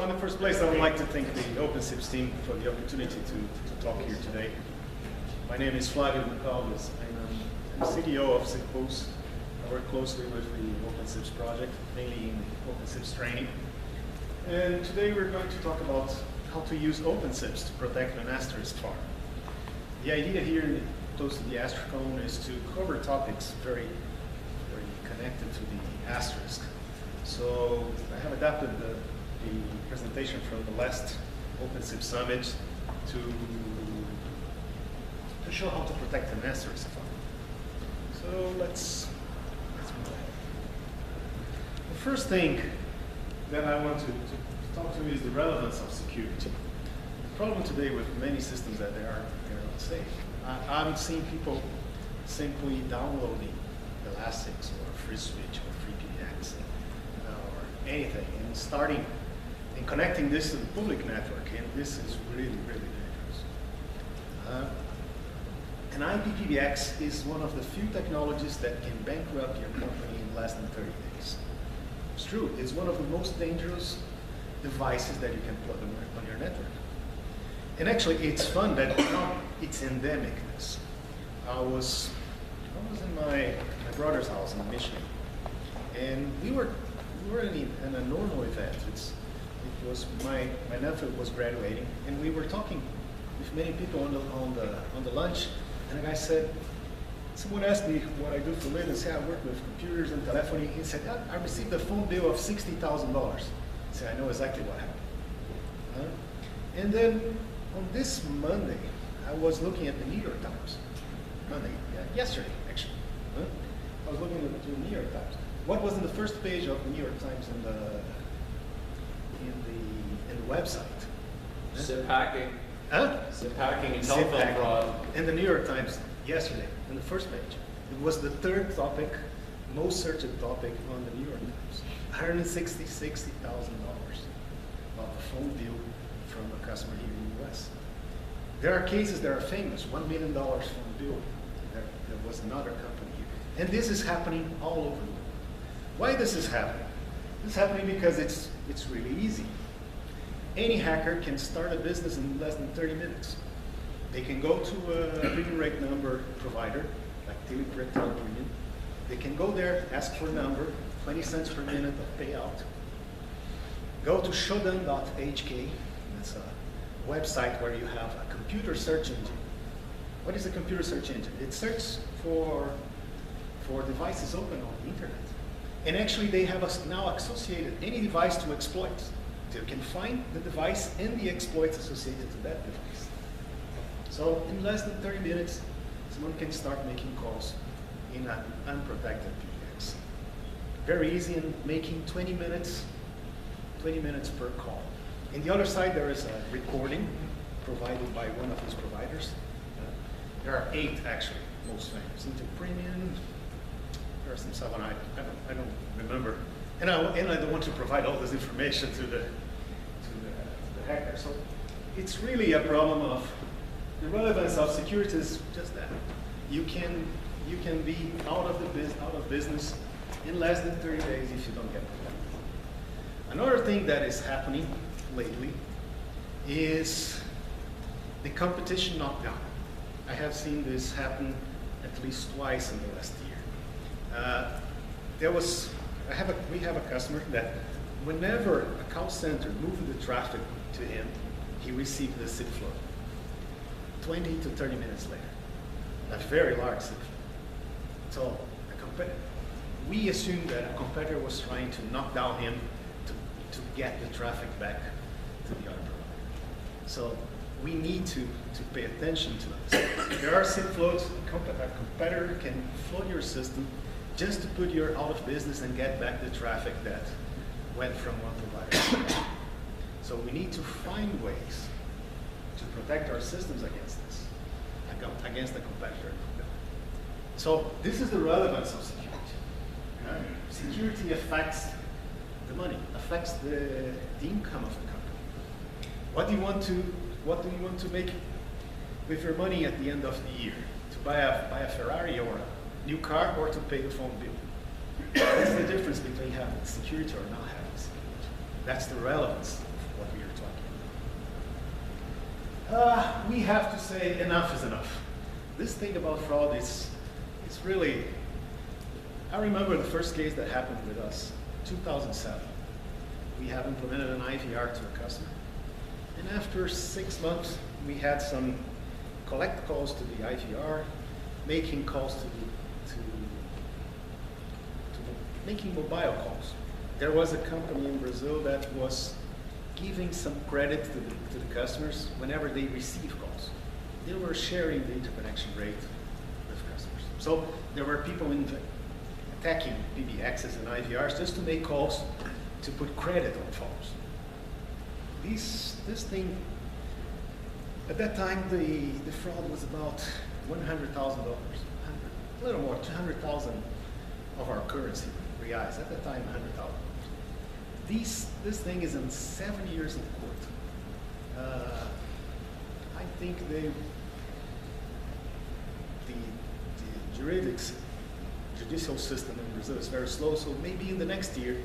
In the first place, I would like to thank the OpenSIPS team for the opportunity to talk here today. My name is Flavio Goncalves. I'm CTO of SIPPulse. I work closely with the OpenSIPS project, mainly in OpenSIPS training. And today we're going to talk about how to use OpenSIPS to protect an Asterisk farm. The idea here, close to the Asterisk cone, is to cover topics very connected to the Asterisk. So I have adapted the presentation from the last OpenSIPS summit to show how to protect an Asterisk farm. So let's move ahead. The first thing that I want to talk to is the relevance of security. The problem today with many systems that they are not safe. I'm seeing people simply downloading Elastics or FreeSwitch or FreePBX or anything and starting and connecting this to the public network, and this is really, really dangerous. An IP-PBX is one of the few technologies that can bankrupt your company in less than 30 days. It's true, it's one of the most dangerous devices that you can plug on your network. And actually, it's fun that now it's endemic. I was in my brother's house in Michigan, and we were in a normal event. It was my nephew was graduating, and we were talking with many people on the lunch, and the guy said, someone asked me what I do for a living. I said, I work with computers and telephony. He said, I received a phone bill of $60,000. I said, I know exactly what happened. And then on this Monday, I was looking at the New York Times. Yesterday, actually. I was looking at the New York Times. What was in the first page of the New York Times in the website? SIP hacking. SIP hacking and SIP telephone fraud. In the New York Times yesterday, in the first page, it was the third topic, most searched topic on the New York Times. $160,000 of a phone bill from a customer here in the US. There are cases that are famous, $1 million phone bill. There was another company here. And this is happening all over the world. Why this is happening? This is happening because it's really easy. Any hacker can start a business in less than 30 minutes. They can go to a premium rate number provider, like Telegram. They can go there, ask for a number, 20 cents per minute of payout. Go to shodan.hk. That's a website where you have a computer search engine. What is a computer search engine? It searches for devices open on the internet. And actually they have now associated any device to exploits. So you can find the device and the exploits associated to that device. So in less than 30 minutes, someone can start making calls in an unprotected PBX. Very easy in making 20 minutes per call. In the other side, there is a recording provided by one of these providers. There are 8 actually, most famous. Into Premium, there are some 7, I don't remember. And I don't want to provide all this information to the hacker. So it's really a problem of the relevance of security is just that. You can be out of business in less than 30 days if you don't get it. Another thing that is happening lately is the competition knockdown. I have seen this happen at least twice in the last year. We have a customer that whenever a call center moved the traffic to him, he received the SIP flow 20 to 30 minutes later. A very large SIP flow. So we assumed that a competitor was trying to knock down him to get the traffic back to the other provider. So we need to pay attention to this. There are SIP floats. A competitor can flood your system just to put you out of business and get back the traffic that went from one provider. So we need to find ways to protect our systems against this, against the competitor. So this is the relevance of security. Security affects the money, affects the income of the company. What do you want to make with your money at the end of the year? To buy a Ferrari or a new car, or to pay the phone bill? That's the difference between having security or not having security. That's the relevance of We have to say enough is enough. This thing about fraud is really, I remember the first case that happened with us, 2007. We have implemented an IVR to a customer. And after 6 months, we had some collect calls to the IVR, making calls to making mobile calls. There was a company in Brazil that was giving some credit to the customers whenever they receive calls. They were sharing the interconnection rate with customers. So there were people attacking PBXs and IVRs just to make calls to put credit on phones. This thing, at that time, the fraud was about $100,000, a little more, 200,000 of our currency, reais. At that time, 100,000. This thing is in 7 years in court. I think the judicial system in Brazil is very slow, so maybe in the next year,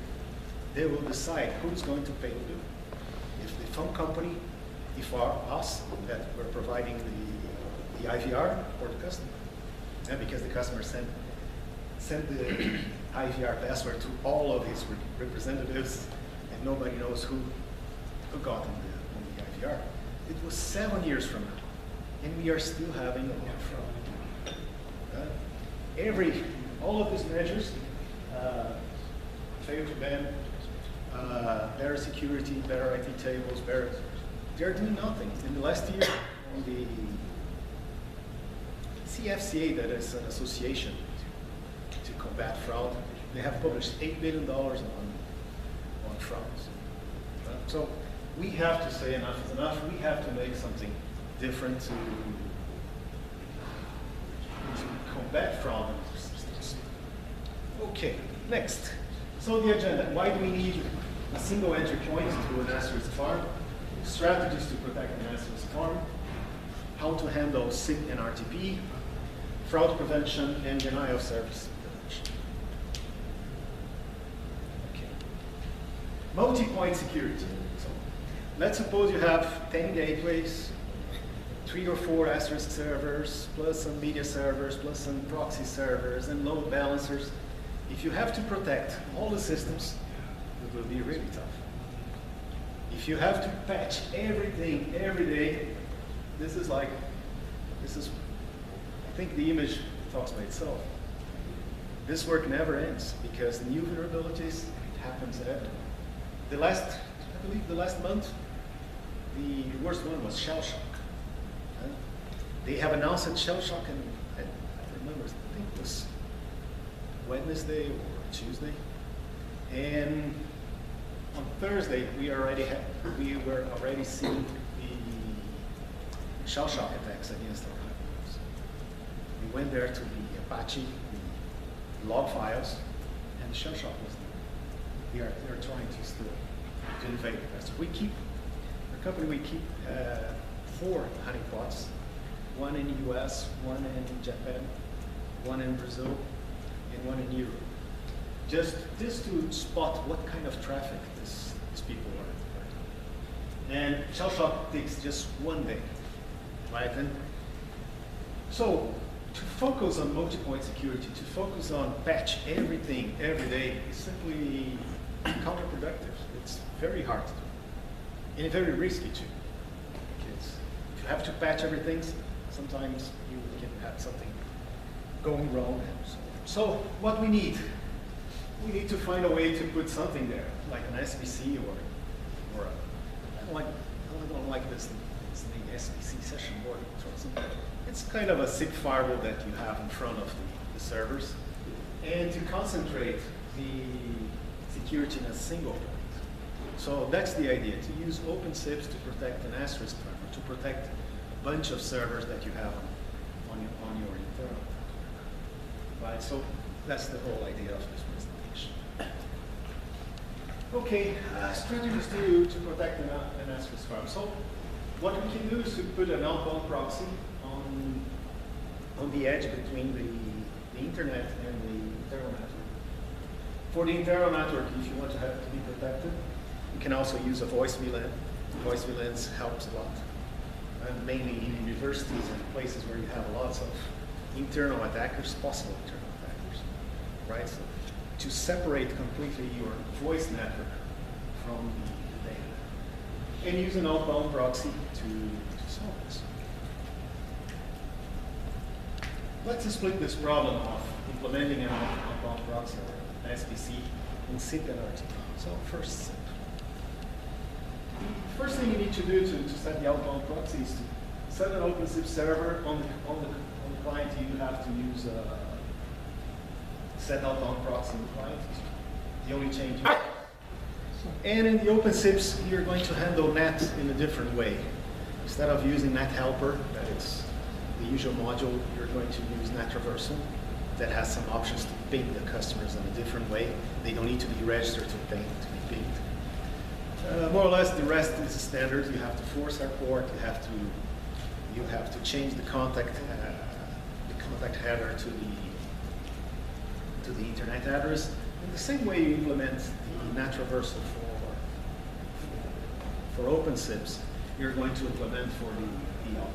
they will decide who's going to pay the bill. If the phone company, if us that were providing the IVR, or the customer. And because the customer sent the IVR password to all of his representatives, and nobody knows who got on the IVR. It was 7 years from now, and we are still having a lot of fraud. All of these measures, fail to ban, better security, better IP tables, they're doing nothing. In the last year, on the CFCA, that is an association to combat fraud, they have published $8 billion on frauds. So we have to say enough is enough. We have to make something different to combat fraud. Okay, next. So the agenda. Why do we need a single entry point to an Asterisk farm? Strategies to protect an Asterisk farm. How to handle SIP and RTP. Fraud prevention and denial of service prevention. Okay. Multi-point security. So let's suppose you have 10 gateways, 3 or 4 Asterisk servers, plus some media servers, plus some proxy servers and load balancers. If you have to protect all the systems, it will be really tough. If you have to patch everything every day, I think the image talks by itself. This work never ends because new vulnerabilities happens every day. I believe the last month, the worst one was shell shock. They have announced shell shock, and I remember, I think it was Wednesday or Tuesday, and on Thursday we were already seeing the shell shock attacks against our computers. We went there to the Apache, the log files, and the shell shock was there. They are trying to invade us. Our company, we keep 4 honeypots, one in the US, one in Japan, one in Brazil, and one in Europe. Just to spot what kind of traffic these people are. And shell shock takes just 1 day, right? And so to focus on multi-point security, to focus on patch everything every day is simply counterproductive. It's very hard to do, and very risky too. Because if you have to patch everything, sometimes you can have something going wrong. So what we need to find a way to put something there, like an SBC or I don't like this name, SBC session board. It's kind of a SIP firewall that you have in front of the servers, and to concentrate the security in a single point. So that's the idea, to use OpenSIPS to protect an Asterisk firewall, to protect a bunch of servers that you have on your internal network. Right, so that's the whole idea of this presentation. Okay, strategies to protect an Asterisk firewall. So what we can do is to put an outbound proxy on the edge between the internet and the internal network. For the internal network, if you want to have it to be protected, you can also use a voice VLAN. Voice VLANs helps a lot. mainly in universities and places where you have lots of internal attackers, possible internal attackers, right? So to separate completely your voice network from the data, and use an outbound proxy to solve this. Let's split this problem of implementing an outbound proxy or SBC in SIP and RT. So first SIP. The first thing you need to do to set the outbound proxy is to set an OpenSIPS server on the client. You have to use set outbound proxy on the client. The only change. And in the OpenSIPS, you're going to handle NAT in a different way. Instead of using NAT helper, that is the usual module, you're going to use NAT traversal that has some options to ping the customers in a different way. They don't need to be registered to be pinged. More or less, the rest is standard. You have to force our port. You have to change the contact header to the internet address. In the same way you implement the NAT traversal for OpenSIPS, you're going to implement for the outbound.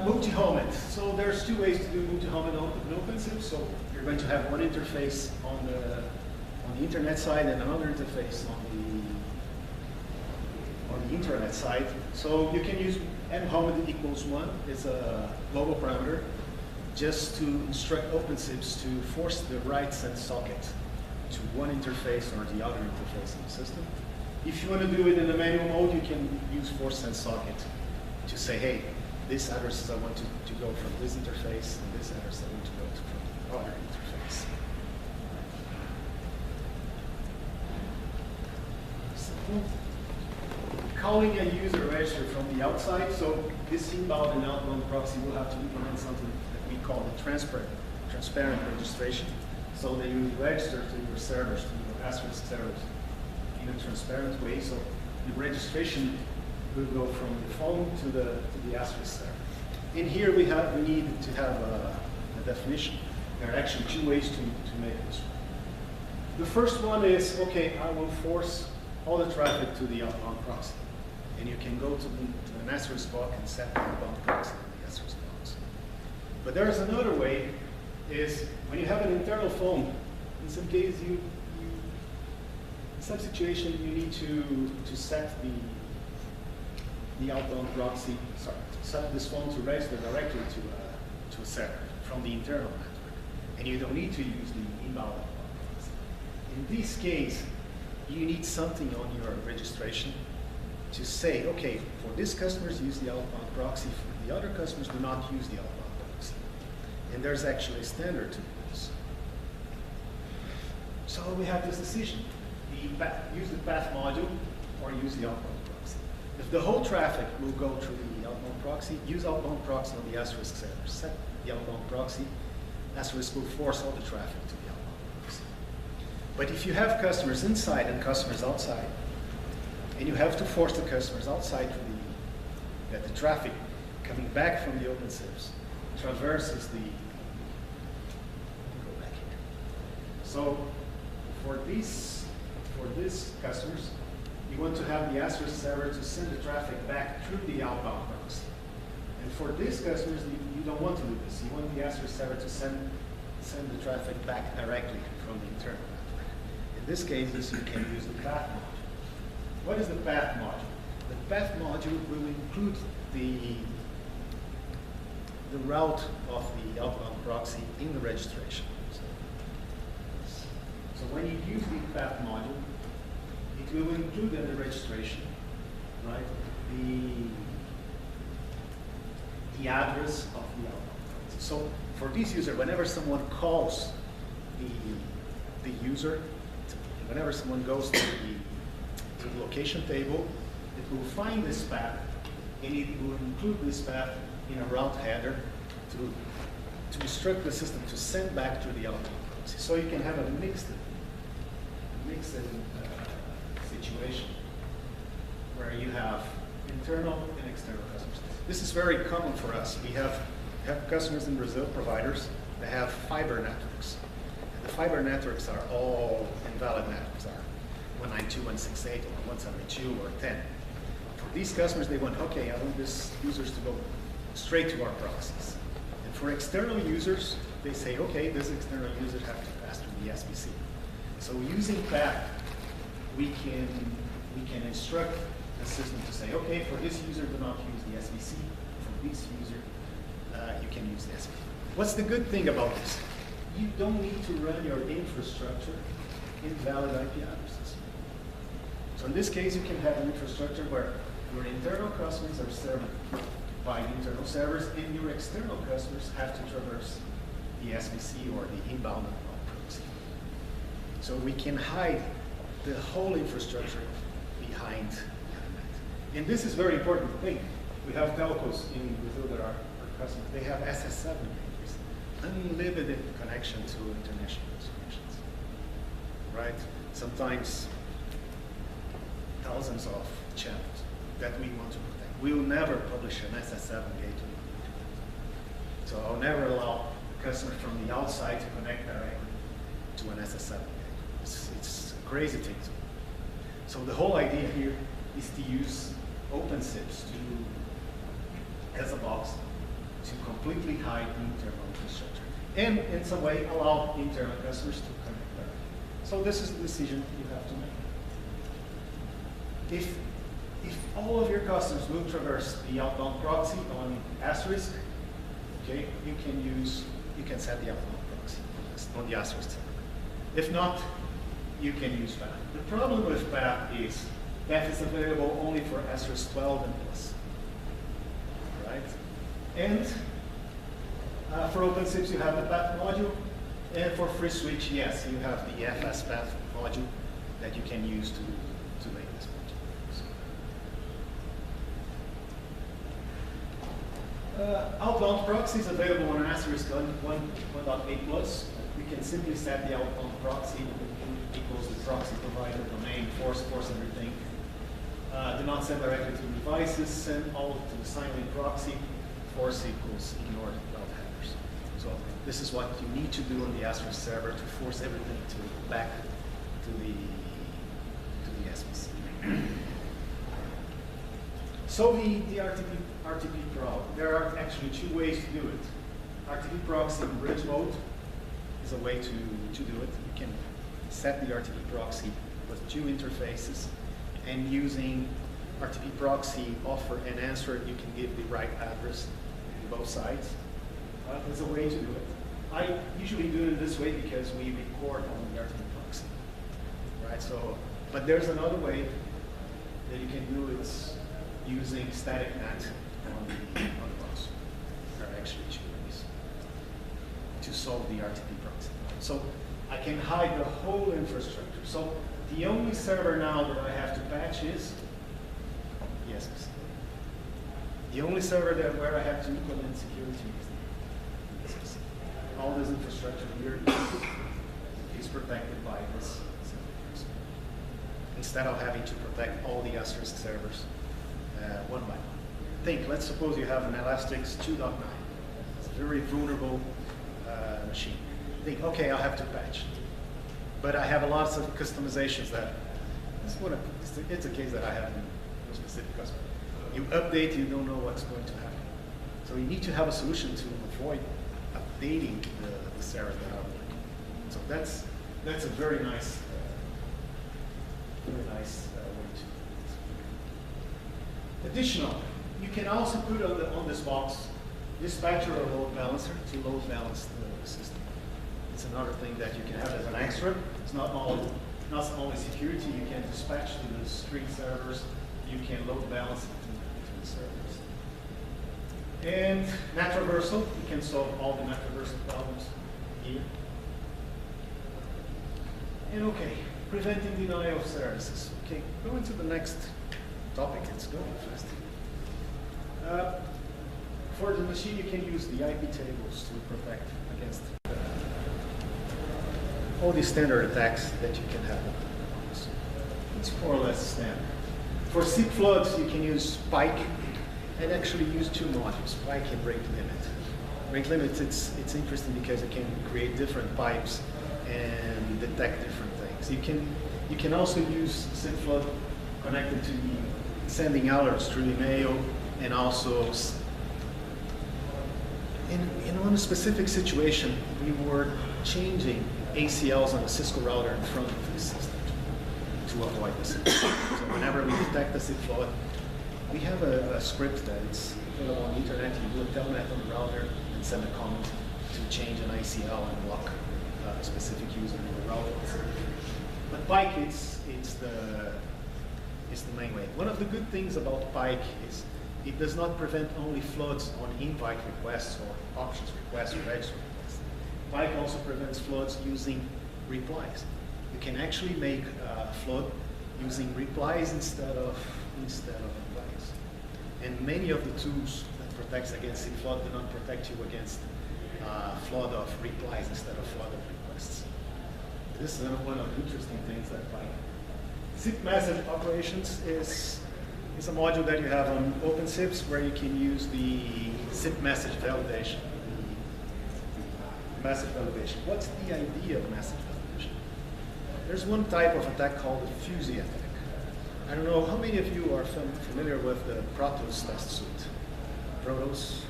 Multi-homing. So there's two ways to do multi-homing in OpenSIPS. So you're going to have one interface on the internet side and another interface on the internet side. So you can use mhomed equals 1. It's a global parameter just to instruct OpenSIPS to force the write send socket to one interface or the other interface in the system. If you want to do it in a manual mode, you can use force send socket to say, hey, this address I want to go from this interface, and this address I want to go to from the other interface. Simple. Calling a user register from the outside, so this inbound and outbound proxy will have to implement something that we call the transparent registration. So that you register to your servers, to your Asterisk servers in a transparent way. So the registration will go from the phone to the Asterisk server. In here we need to have a definition. There are actually two ways to make this. The first one is, okay, I will force all the traffic to the outbound proxy. And you can go to an Asterisk box and set the outbound proxy on the Asterisk box. But there's another way, is when you have an internal phone, in some cases in some situation you need to set the outbound proxy, set this phone to register directly to a server from the internal network. And you don't need to use the inbound outbound proxy. In this case, you need something on your registration to say, okay, for this customers use the outbound proxy, for the other customers do not use the outbound proxy. And there's actually a standard to this. So we have this decision. Use the path module or use the outbound proxy. If the whole traffic will go through the outbound proxy, use outbound proxy on the Asterisk server. Set the outbound proxy. Asterisk will force all the traffic to the outbound proxy. But if you have customers inside and customers outside, and you have to force the customers outside that the traffic coming back from the OpenSIPS traverses the, go back here. So for these customers, you want to have the Asterisk server to send the traffic back through the outbound proxy. And for these customers, you don't want to do this. You want the Asterisk server to send the traffic back directly from the internal network. In this case, you can use the path module. What is the path module? The path module will include the route of the outbound proxy in the registration. So when you use the path module, it will include in the registration, right, the address of the outbound proxy. So for this user, whenever someone calls the user, whenever someone goes to the location table, it will find this path, and it will include this path in a route header to instruct the system to send back to the outbound proxy. So you can have a mixed situation where you have internal and external customers. This is very common for us. We have customers in Brazil, providers, that have fiber networks. And the fiber networks are all invalid networks. 192.168 or 172 or 10. For these customers, they want, okay, I want these users to go straight to our proxies. And for external users, they say, okay, this external user have to pass through the SBC. So using that, we can instruct the system to say, okay, for this user, do not use the SBC. For this user, you can use the SBC. What's the good thing about this? You don't need to run your infrastructure in valid IP addresses. So in this case, you can have an infrastructure where your internal customers are served by internal servers, and your external customers have to traverse the SBC or the inbound proxy. So we can hide the whole infrastructure behind that. And this is very important to think. We have telcos in Brazil that are our customers. They have SS7 gateways, unlimited connection to international connections, right? Sometimes thousands of channels that we want to protect. We will never publish an SS7 gateway. So I'll never allow customers from the outside to connect directly to an SS7 gateway. It's a crazy thing. So the whole idea here is to use OpenSIPS as a box to completely hide the internal infrastructure. And in some way allow internal customers to connect directly. So this is the decision you have to make. If all of your customers will traverse the outbound proxy on Asterisk, okay, you can set the outbound proxy on the Asterisk server. If not, you can use PATH. The problem with PATH is PATH is available only for Asterisk 12 and plus, right? And for OpenSIPS, you have the PATH module, and for FreeSwitch, yes, you have the FS PATH module that you can use to make this module. Outbound proxy is available on Asterisk 1.8 plus. We can simply set the outbound proxy equals the proxy provider domain, force everything. Do not send directly to devices, send all to the silent proxy, force equals ignore without headers. So this is what you need to do on the Asterisk server to force everything to back to the SBC. So the RTP problem. There are actually two ways to do it. RTP proxy in bridge mode is a way to do it. You can set the RTP proxy with two interfaces, and using RTP proxy offer and answer, you can give the right address to both sides. There's a way to do it. I usually do it this way because we record on the RTP proxy, right? So, but there's another way that you can do it using static net on the browser. There are actually two ways to solve the RTP proxy. So I can hide the whole infrastructure. So the only server now that I have to patch is the SBC. The only server where I have to implement security is the SBC. All this infrastructure here is protected by this server. Instead of having to protect all the Asterisk servers one by one. Let's suppose you have an Elastic's 2.9. It's a very vulnerable machine. Think, okay, I'll have to patch. But I have lots of customizations that, it's a case that I have in a specific customer. You update, you don't know what's going to happen. So you need to have a solution to avoid updating the servers that are working. So that's a very nice way to do it. Additional, you can also put on this box dispatcher or load balancer to load balance the system. It's another thing that you can have as an extra. It's not only security, you can dispatch to the street servers, you can load balance it to the servers. And net traversal, you can solve all the net traversal problems here. And okay, preventing denial of services. Okay, going to the next topic, it's going fast. For the machine, you can use the IP tables to protect against all these standard attacks that you can have. It's more or less standard. For SIP floods, you can use Spike and actually use two modules, Spike and break limit. Break limit, it's interesting because it can create different pipes and detect different things. You can You can also use SIP flood connected to sending alerts through email, and also in one specific situation, we were changing ACLs on the Cisco router in front of the system to avoid this. So whenever we detect a SIP flood, we have a script that it's available on the internet. You do a telnet on the router and send a comment to change an ACL and block a specific user in the router. But Pike, it's the main way. One of the good things about Pike is it does not prevent only floods on invite requests or options requests or register requests. Pike also prevents floods using replies. You can actually make a flood using replies instead of replies. And many of the tools that protects against SIP flood do not protect you against flood of replies instead of flood of requests. This is one of the interesting things that Pike. SIP message operations is a module that you have on OpenSIPS where you can use the SIP message validation. Message validation. What's the idea of message validation? There's one type of attack called the fuzzing attack. I don't know how many of you are familiar with the Protos test suite. Protos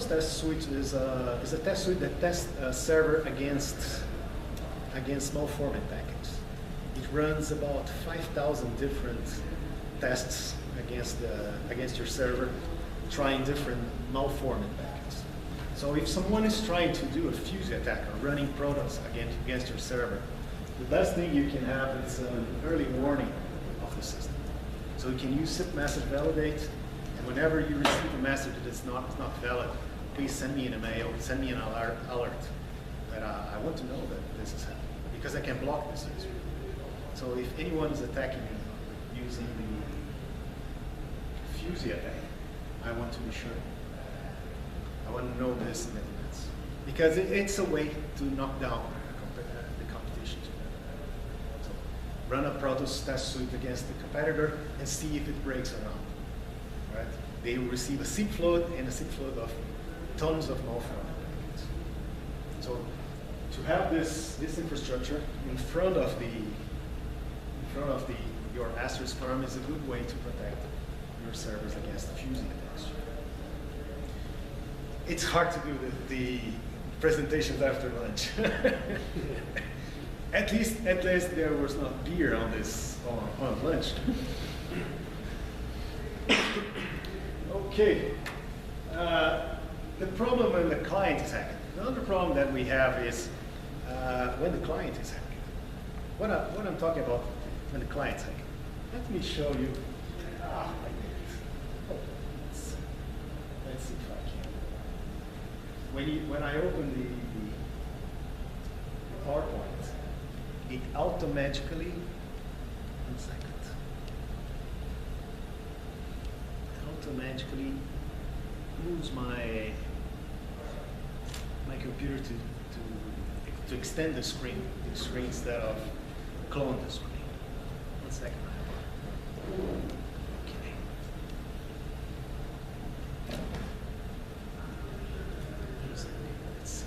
test suite is a test suite that tests a server against malforming packets. It runs about 5,000 different tests against your server, trying different malforming packets. So if someone is trying to do a fuzzing attack or running Protos against your server, the best thing you can have is an early warning of the system. So you can use SIP message validate, and whenever you receive a message that is not valid, please send me an email, send me an alert that I want to know that this is happening, because I can block this user. So if anyone is attacking me using the fuzzing attack, I want to be sure. I want to know this in advance, because it's a way to knock down the competition. So run a Protos test suite against the competitor and see if it breaks or not. Right? They will receive a SIP flood and a SIP flood of tons of malformed packets. So to have this infrastructure in front of your Asterisk farm is a good way to protect your servers against the fuzzing attacks. It's hard to do the presentations after lunch. At least there was not beer on lunch. Okay. The problem when the client is hacking. Another problem that we have is when the client is hacking. What I'm talking about when the client's hacking. Let me show you. Let's see if I can. When I open the PowerPoint, it automatically, automatically moves my computer to extend the screen instead of clone the screen. 1 second. Okay. Let's do this.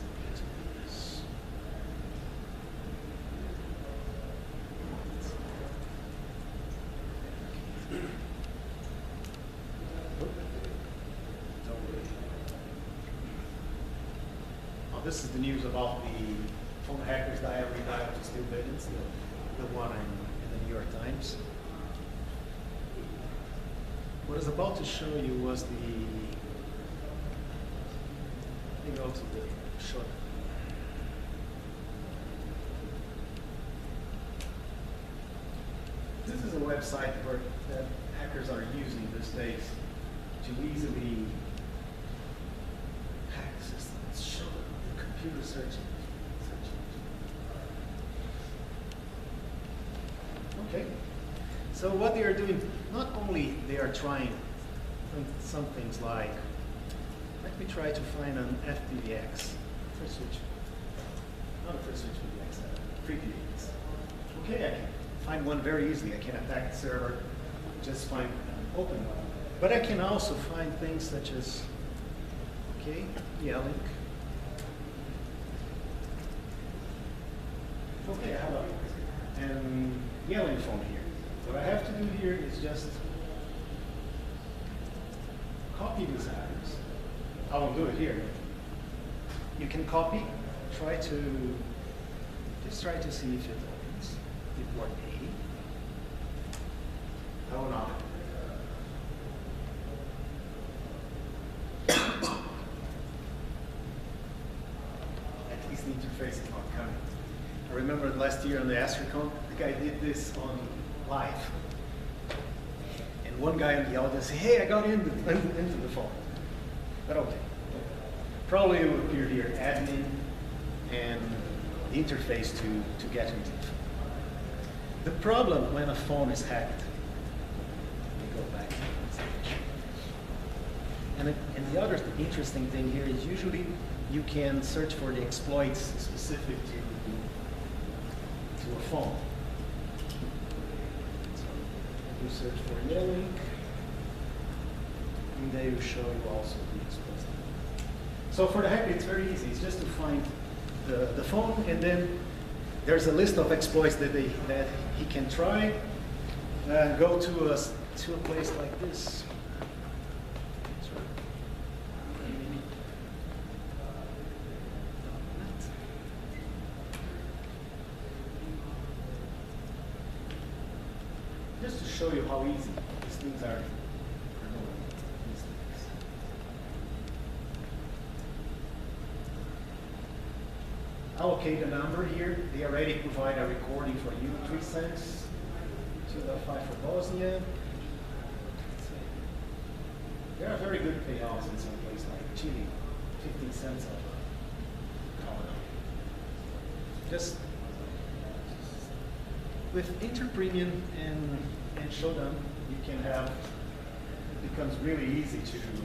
This is the news about the phone hackers diary to steal billions, the one in the New York Times. What I was about to show you was let me go to the short. This is a website that hackers are using these days to easily hack systems. Show the computer searching. Okay. So what they are doing, not only they are trying some things like, let me try to find an IP-PBX, first switch, not a first switch PBX, free PBX. Okay, I can find one very easily. I can attack the server, just find an open one. But I can also find things such as, okay, link. Okay, I have a yelling phone here. What I have to do here is just copy these items. I won't do it here. You can copy, just try to see if it opens. Hit port A. Oh, no. At least the interface is not coming. I remember last year on the Asterisk, the guy did this on live. And one guy in the audience said, hey, I got into the phone. But okay. Probably it will appear here, admin, and the interface to get into the phone. The problem when a phone is hacked, let me go back to the page. And the other interesting thing here is usually you can search for the exploits specific to a phone. So you search for yelling, and they will show you also the exploits. So for the hacker, it's very easy. It's just to find the phone, and then there's a list of exploits that he can try. Go to a place like this. Just to show you how easy these things are. Allocate a number here. They already provide a recording for you, 3 cents. 2.5 for Bosnia. There are very good payouts in some places like Chile, 15 cents a colony. Just with Interpremium and Showdown, you can have, it becomes really easy to have.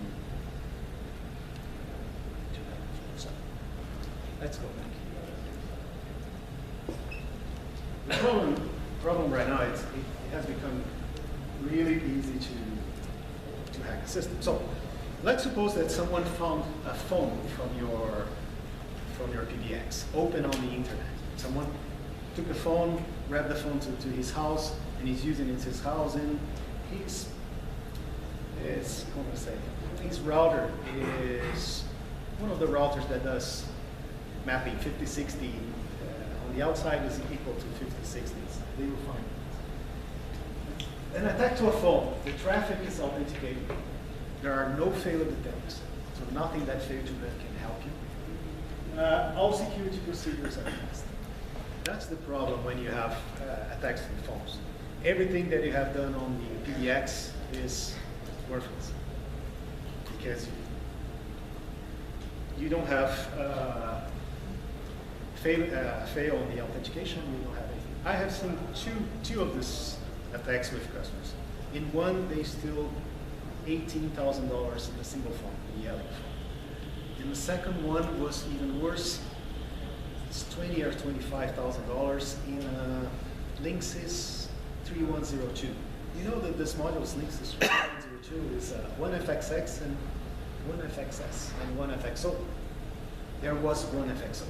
So let's go back. The problem right now is it has become really easy to hack a system. So let's suppose that someone found a phone from your PBX, open on the internet. Someone took the phone, grabbed the phone to his house, and he's using it in his house, and his router is one of the routers that does mapping 50/60. On the outside is equal to 50/60. They will find it. An attack to a phone. The traffic is authenticated. There are no failure detectors, so nothing that failed to that can help you. All security procedures are tested. That's the problem when you have attacks to the phones. Everything that you have done on the PBX is worthless because you don't have fail on the authentication. You don't have anything. I have seen two of these attacks with customers. In one, they stole $18,000 in a single phone, a yelling phone. And the second one was even worse. It's $20,000 or $25,000 in Linksys 3102. You know that this module's Linksys 3102 is one FXX and one FXS and one FXO. There was one FXO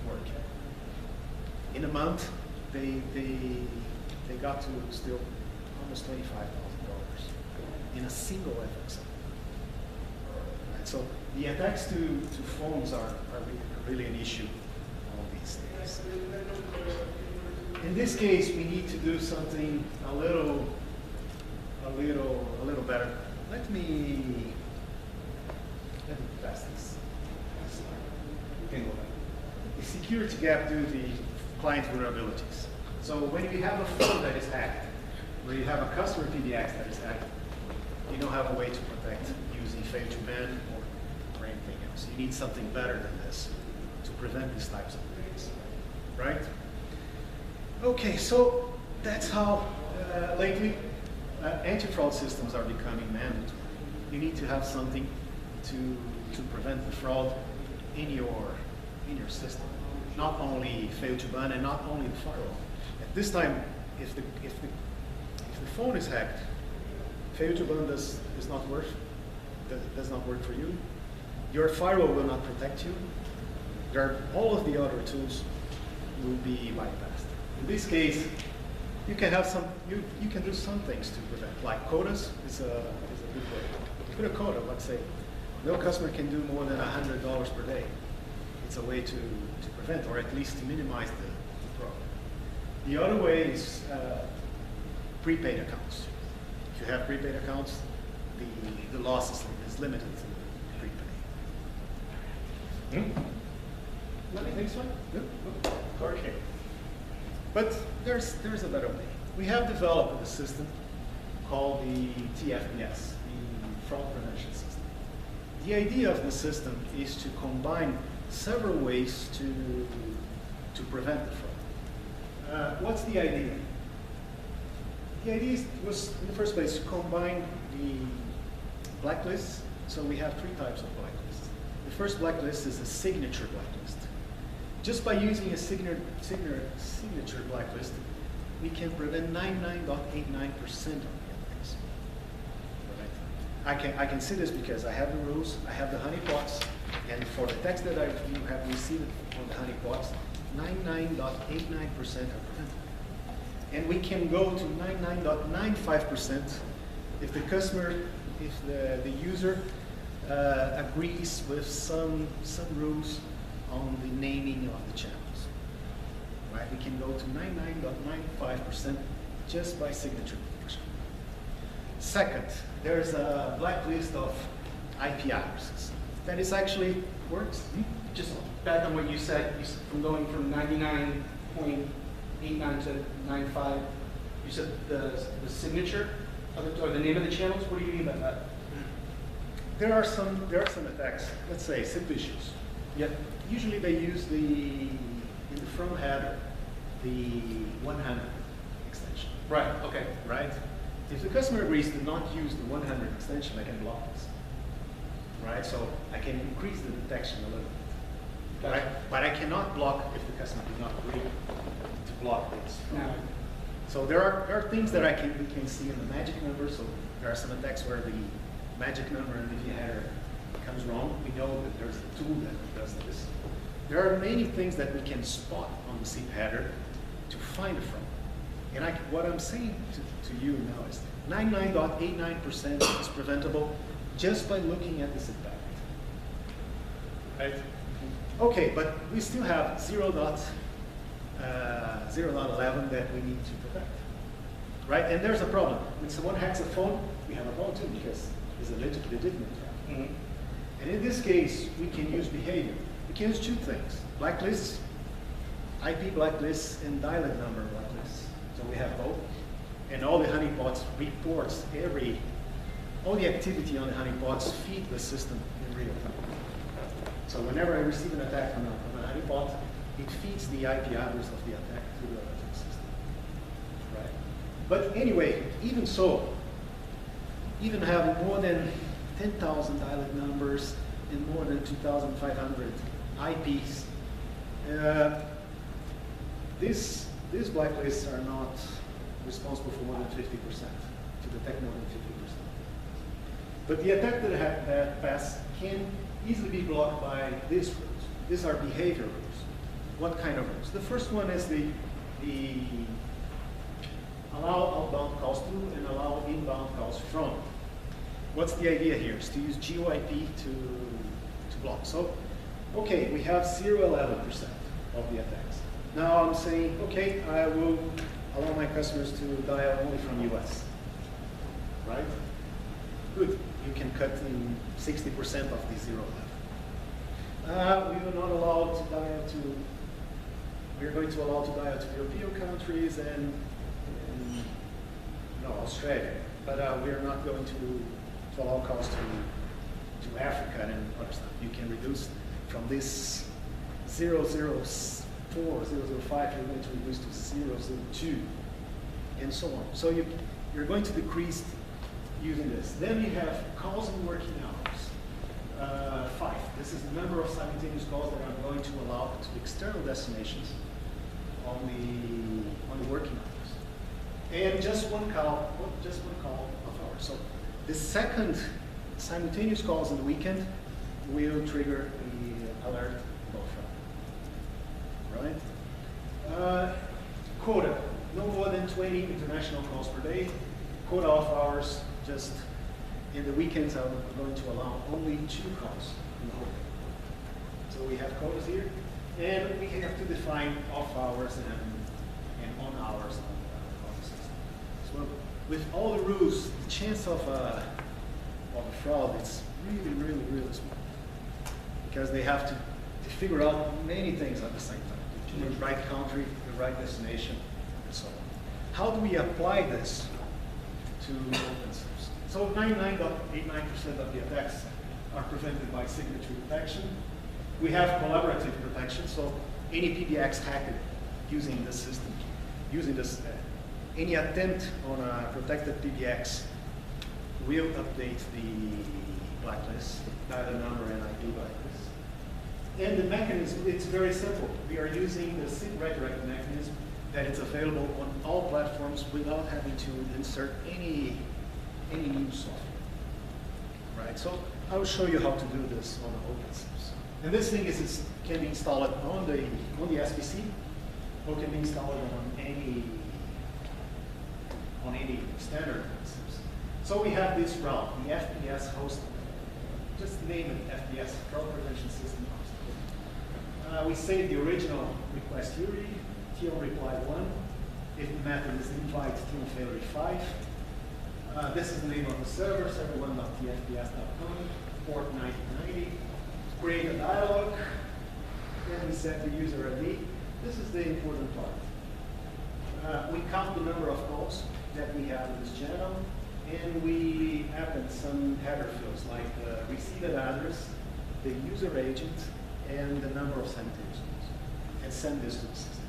working. In a month, they got to steal almost $25,000 in a single FXO. Right, so the attacks to phones are really an issue all these days. In this case, we need to do something a little better. Let me pass this. Okay. The security gap due to the client vulnerabilities. So when you have a phone that is hacked, where you have a customer PBX that is hacked, you don't have a way to protect using fail to ban or anything else. You need something better than this to prevent these types of things, right? Okay, so that's how lately anti-fraud systems are becoming mandatory. You need to have something to prevent the fraud in your system. Not only fail to ban and not only the firewall. At this time, if the phone is hacked, fail to ban does not work for you. Your firewall will not protect you. There are all of the other tools will be bypassed. In this case, you can have some, you can do some things to prevent, like quotas is a good way. You put a quota, let's say, no customer can do more than $100 per day. It's a way to prevent, or at least to minimize the problem. The other way is prepaid accounts. If you have prepaid accounts, the loss is limited to prepaid. Let me think so. Okay. But there's a better way. We have developed a system called the TFBS, the Fraud Prevention System. The idea of the system is to combine several ways to prevent the fraud. What's the idea? The idea was, in the first place, to combine the blacklists. So we have three types of blacklists. The first blacklist is a signature blacklist. Just by using a signature blacklist, we can prevent 99.89% of the attacks. Right? I can see this because I have the rules, I have the honeypots, and for the attacks that you have received on the honeypots, 99.89% are preventable. And we can go to 99.95% if the customer, if the user agrees with some rules on the naming of the channels. Right? We can go to 99.95% just by signature detection. Second, there's a blacklist of IP addresses. That is actually works. Just back on what you said from going from 99.89 to 95, you said the signature or the name of the channels? What do you mean by that? There are some attacks, let's say SIP issues. Yet usually they use in the front header, the 100 extension. Right, okay. Right? If the customer agrees to not use the 100 extension, I can block this. Right? So I can increase the detection a little bit. Right? But I cannot block if the customer does not agree to block this. No. So there are things that we can see in the magic number. So there are some attacks where the magic number in the header comes wrong. We know that there's a tool that does this. There are many things that we can spot on the SIP header to find a fraud. And what I'm saying to you now is 99.89% is preventable just by looking at this impact. Right? Okay, but we still have 0.11 that we need to protect. Right? And there's a problem. When someone hacks a phone, we have a problem too because it's a legitimate trap. Mm-hmm. And in this case, we can use behavior. We can use two things: blacklists, IP blacklists, and dialect number blacklists. So we have both. And all the honeypots reports all the activity on the honeypots feed the system in real time. So whenever I receive an attack from a honeypot, it feeds the IP address of the attack to the attack system. Right? But anyway, even so, even having more than 10,000 dialect numbers and more than 2,500 IPs, these blacklists are not responsible for more than 50%, to detect more than 50%. But the attack that pass can easily be blocked by these rules. These are behavior rules. What kind of rules? The first one is the allow outbound calls to and allow inbound calls from. What's the idea here? Is to use GeoIP to block. So, okay, we have 0.11% of the attacks. Now I'm saying, okay, I will allow my customers to dial only from US. Right? Good. You can cut in 60% of the 0.11. We are not allowed to dial to. We're going to allow to dial to European countries and Australia, but we are not going to allow calls to Africa and other stuff. You can reduce from this 004, 005, you're going to reduce to 002, and so on. So you're going to decrease using this. Then you have calls and working hours. 5. This is the number of simultaneous calls that I'm going to allow to external destinations on the working hours. And just one call of ours. So the second simultaneous calls in the weekend will trigger the alert about fraud. Right? quota, no more than 20 international calls per day. Quota off hours, just in the weekends, I'm going to allow only 2 calls in the whole day. So we have quotas here, and we have to define off hours and on hours on the system. So with all the rules, the chance of a fraud is really, really, really small, because they have to figure out many things at the same time. The right country, the right destination, and so on. How do we apply this to OpenSIPS? So 99.89% of the attacks are prevented by signature detection. We have collaborative protection, so any PBX hacked using this system, any attempt on a protected PBX will update the blacklist, data number and IP blacklist. And the mechanism, it's very simple. We are using the SIP redirect mechanism that is available on all platforms without having to insert any new software. Right? So I will show you how to do this on OpenSIPS. And this thing can be installed on the SPC, or can be installed on any standard OpenSIPS. So we have this route, the FPS host. Just name it FPS, Fraud Prevention System host. We save the original request URI, TL reply 1. If the method is invite, TL failure 5. This is the name of the server, server1.tfps.com, port 9090. Create a dialog, and we set the user ID. This is the important part. We count the number of calls that we have in this channel, and we append some header fields like the received address, the user agent, and the number of senators, and send this to the system.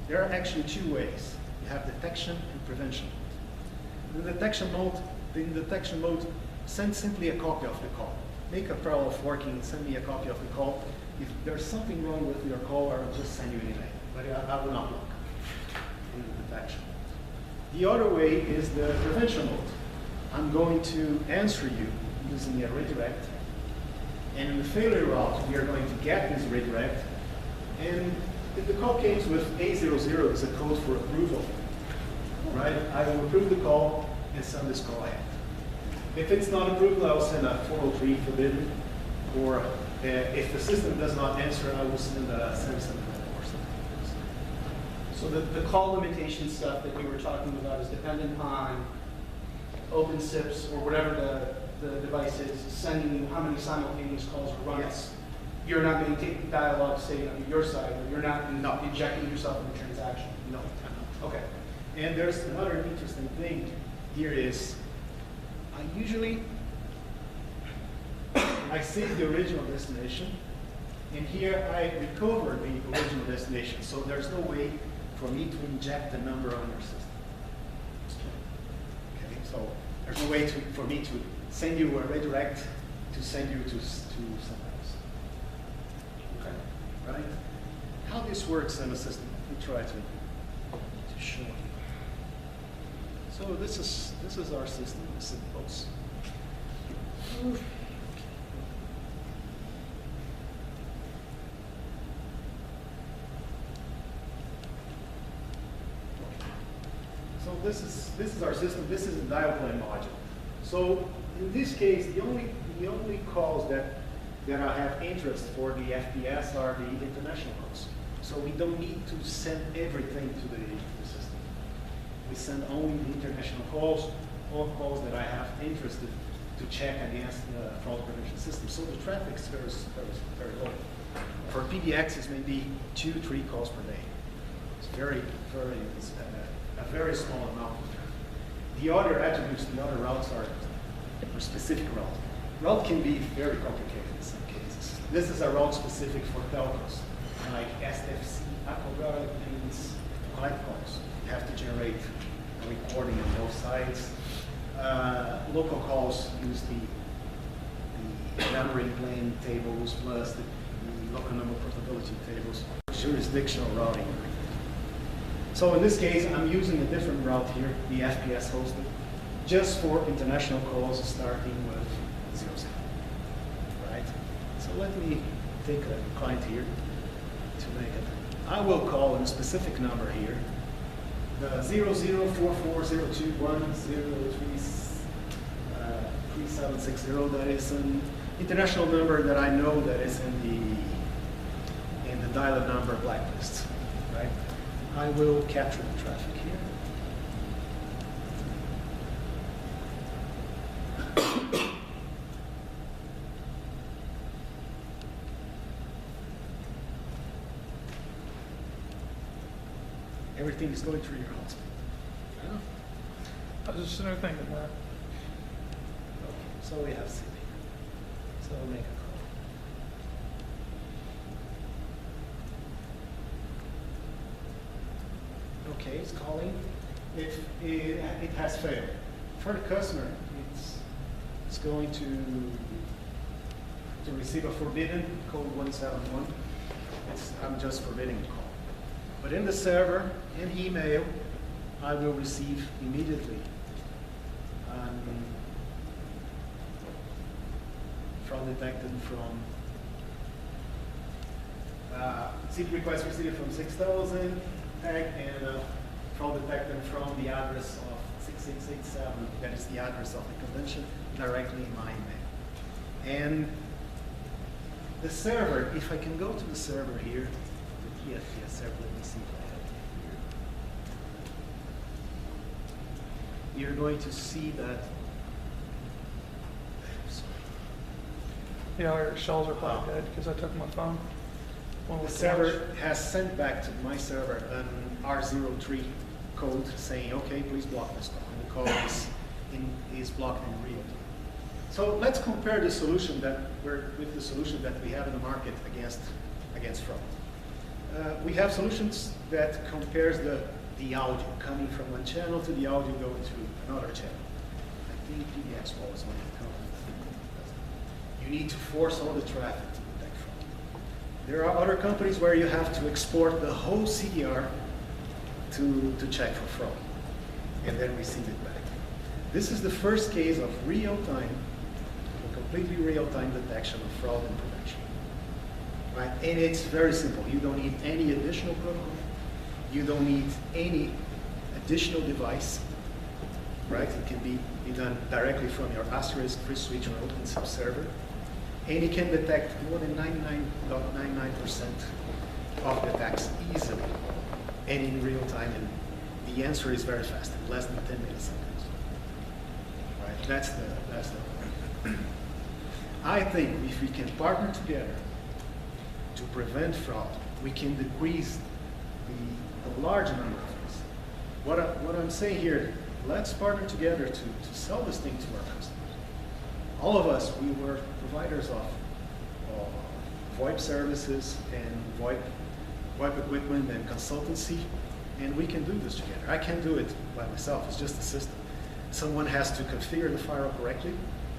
There are actually 2 ways. You have detection and prevention. In the detection mode, send simply a copy of the call. Make a trial of working and send me a copy of the call. If there's something wrong with your call, I'll just send you an email. But I will not block in the detection. The other way is the prevention mode. I'm going to answer you using a redirect. And in the failure route, we are going to get this redirect. And if the call comes with A00, it's a code for approval. Right? I will approve the call and send this call ahead. If it's not approved, I will send a 403 forbidden. Or if the system does not answer, I will send a 774 or something. So the call limitation stuff that we were talking about is dependent on OpenSIPS or whatever the device is sending you how many simultaneous calls are running. Yes. You're not maintaining dialogue staying on your side, or you're not No. injecting yourself in the transaction. No, I'm not. Okay. And there's another interesting thing here is, I save the original destination, and here I recover the original destination. So there's no way for me to inject the number on your system. Okay, so there's no way for me to send you a redirect to send you to somewhere else. Okay, right? How this works in the system? Let me try to show you. So this is our system, the SIPPulse. So this is our system. This is the dial plan module. So in this case, the only calls that I have interest for the FPS are the international calls. So we don't need to send everything to the system. We send only the international calls or calls that I have interested to check against the fraud prevention system. So the traffic is very low. For PBXs, maybe 2-3 calls per day. It's it's a very small amount of traffic. The other attributes, the other routes are for specific route. Route can be very complicated in some cases. This is a route specific for telcos, like SFC, ACO means collect calls. You have to generate a recording on both sides. Local calls use the numbering plane tables plus the local number portability tables, jurisdictional routing. So in this case, I'm using a different route here, the FPS hosted, just for international calls starting with 00. Right? So let me take a client here to make it. I will call a specific number here The 004402103760, that is an international number that I know that is in the dial-up number blacklist, right? I will capture the traffic here. Everything is going through your hotspot. I was just another thing in that. Okay, so we have city. So I'll make a call. Okay, it's calling. It has failed. For the customer, it's going to receive a forbidden code 171. I'm just forbidding the call. But in the server, in email, I will receive immediately fraud detected from SIP request received from 6000 tag and fraud detected from the address of 6687. That is the address of the convention directly in my email. And the server, if I can go to the server here, the TFTS server, let me see if I have it here. You're going to see that. Yeah, our shells are probably dead because I took my phone. The server has sent back to my server an R03 code saying, okay, please block this call. And the call is blocked in real time. So let's compare the solution with the solution that we have in the market against fraud. We have solutions that compares the audio coming from one channel to the audio going to another channel. IP-PBXs was one of the companies. You need to force all the traffic to detect fraud. There are other companies where you have to export the whole CDR to check for fraud and then receive it back. This is the first case of real-time, completely real-time detection of fraud and prevention. Right? And it's very simple. You don't need any additional protocol. You don't need any additional device. Right? It can be done directly from your Asterisk, free switch, or OpenSIPS server. And it can detect more than 99.99% of the attacks easily and in real time. And the answer is very fast, in less than 10 milliseconds. Right? That's the I think if we can partner together to prevent fraud, we can decrease the large number of things. What I'm saying here, let's partner together to sell this thing to our customers. All of us, we were providers of VoIP services and VoIP equipment and consultancy, and we can do this together. I can't do it by myself, it's just a system. Someone has to configure the firewall correctly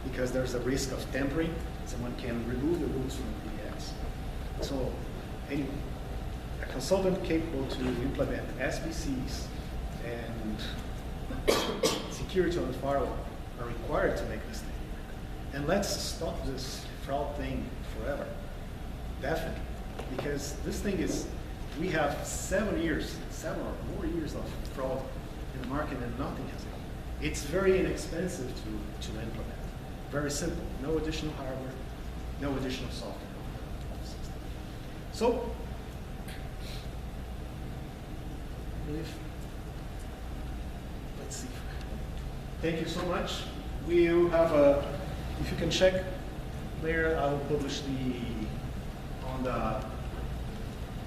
because there's a risk of tampering. Someone can remove the roots from PBX. So anyway, a consultant capable to implement SBCs and security on the firewall are required to make this thing work. And let's stop this fraud thing forever. Definitely. Because this thing is, we have 7 or more years of fraud in the market and nothing has gone. It's very inexpensive to implement. Very simple. No additional hardware, no additional software. So, let's see. Thank you so much. We'll have if you can check later, I will publish on the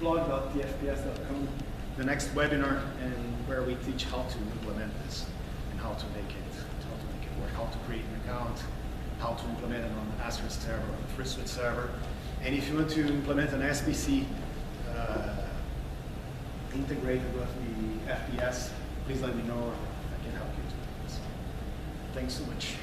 blog.tfps.com the next webinar and where we teach how to implement this and how to make it work, how to create an account, how to implement it on the Asterisk server or the free switch server. And if you want to implement an SBC integrated with the FPS, please let me know. I can help you do this. Thanks so much.